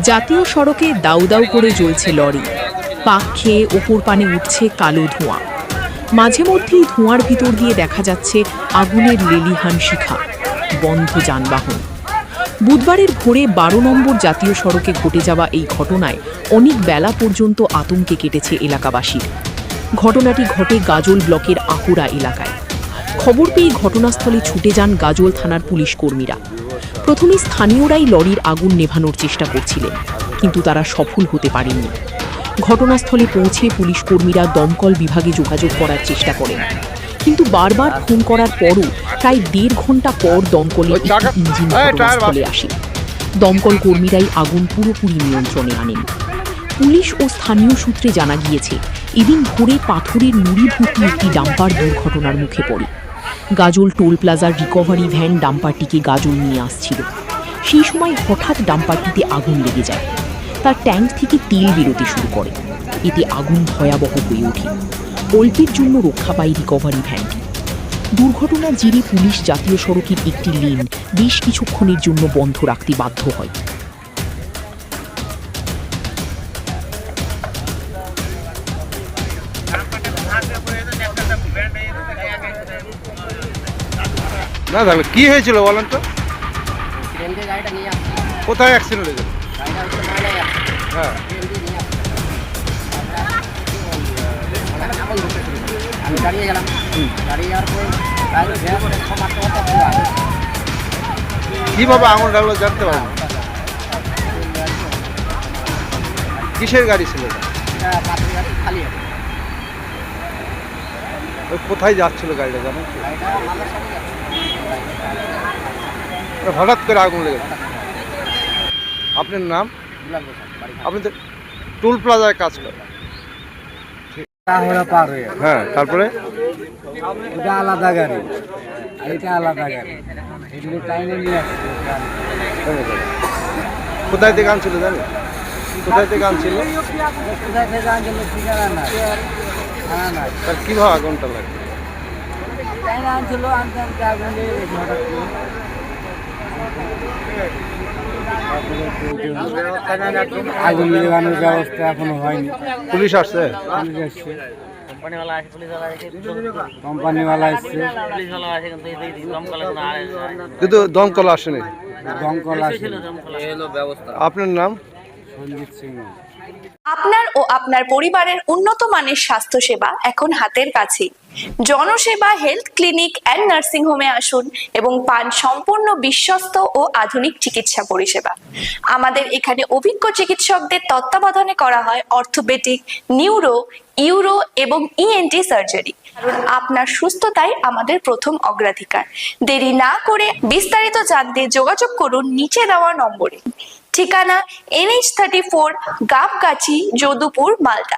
জাতীয় সড়কে দাউ দাউ করে জ্বলছে লরি, পাক খেয়ে ওপর পানে উঠছে কালো ধোঁয়া। মাঝে মধ্যেই ধোঁয়ার ভিতর দিয়ে দেখা যাচ্ছে আগুনের লেলিহান শিখা। বন্ধ যানবাহন। বুধবারের ভোরে ১২ নম্বর জাতীয় সড়কে ঘটে যাওয়া এই ঘটনায় অনেক বেলা পর্যন্ত আতঙ্কে কেটেছে এলাকাবাসীর। ঘটনাটি ঘটে গাজল ব্লকের আকুড়া এলাকায়। খবর পেয়ে ঘটনাস্থলে ছুটে যান গাজল থানার পুলিশ কর্মীরা। প্রথমে স্থানীয়রাই লরির আগুন নেভানোর চেষ্টা করছিলেন, কিন্তু তারা সফল হতে পারেননি। ঘটনাস্থলে পৌঁছে পুলিশ কর্মীরা দমকল বিভাগে যোগাযোগ করার চেষ্টা করেন, কিন্তু বারবার ফোন করার পরও প্রায় ১.৫ ঘন্টা পর দমকলের একটি ইঞ্জিন ঘটনাস্থলে আসে। দমকল কর্মীরাই আগুন পুরোপুরি নিয়ন্ত্রণে আনেন। পুলিশ ও স্থানীয় সূত্রে জানা গিয়েছে, এদিন ভোরে পাথরের নুড়ি ভর্তি একটি ডাম্পার দুর্ঘটনার মুখে পড়ে। গাজল টোল প্লাজার রিকভারি ভ্যান ডাম্পারটিকে গাজল নিয়ে আসছিল। সেই সময় হঠাৎ ডাম্পারটিতে আগুন লেগে যায়। তার ট্যাঙ্ক থেকে তেল বেরোতে শুরু করে। এতে আগুন ভয়াবহ হয়ে ওঠে। অল্পের জন্য রক্ষা পায় রিকভারি ভ্যানটি। দুর্ঘটনার জেরে পুলিশ জাতীয় সড়কের একটি লেন বেশ কিছুক্ষণের জন্য বন্ধ রাখতে বাধ্য হয়। না তাহলে কি হয়েছিল বলেন তো? কোথায় অ্যাক্সিডেন্ট হয়েছিল? হ্যাঁ, আমি দাঁড়িয়ে গেলাম, দাঁড়িয়ে যাওয়ার পর কিভাবে আগুন লাগলো জানতে পারবো? কিসের গাড়ি ছিল এটা? পাথরের গাড়ি খালি আছে। ওই কোথায় যাচ্ছিল গাড়িটা জানেন কি? গাড়িটা মালার সাথে যাচ্ছে। হঠাৎ করে আগুন লেগেছে। আপনার নাম? আপনি তো টোল প্লাজায় কাজ করেন। পার হয়ে হ্যাঁ, তারপরে এটা আলাদা গাড়ি আর এটা আলাদা গাড়ি, এগুলো টাইমে নিয়ে আসছে। কোথায় থেকে আনছিল জানেন? কোথায় থেকে আনছিল? কোথায় থেকে আনছিল ঠিকানা না, জানা নাই। তার কীভাবে আগুনটা লাগে? টাইমে আনছিল, আনতে আনতে আগুন লেগে গেছে হঠাৎ করে। আগুন লাগানোর ব্যবস্থা এখনো হয়নি। পুলিশ আসছে? পুলিশ আসছে, কোম্পানিওয়ালা এসছে, কিন্তু দমকল আসেনি। দমকল আসছে। আপনার নাম? সঞ্জিত সিং। আপনার ও আপনার পরিবারের উন্নত মানের স্বাস্থ্যসেবা এখন হাতের কাছেই। জনসেবা হেলথ ক্লিনিক অ্যান্ড নার্সিং হোমে আসুন এবং পান সম্পূর্ণ বিশ্বস্ত ও আধুনিক চিকিৎসা পরিষেবা। আমাদের এখানে অভিজ্ঞ চিকিৎসকদের তত্ত্বাবধানে করা হয় অর্থোপেডিক, নিউরো, ইউরো এবং ইএনটি সার্জারি। কারণ আপনার সুস্থতাই আমাদের প্রথম অগ্রাধিকার। দেরি না করে বিস্তারিত জানতে যোগাযোগ করুন নিচে দেওয়া নম্বরে। ঠিকানা NH34, গাবগাছি, যদুপুর, মালদা।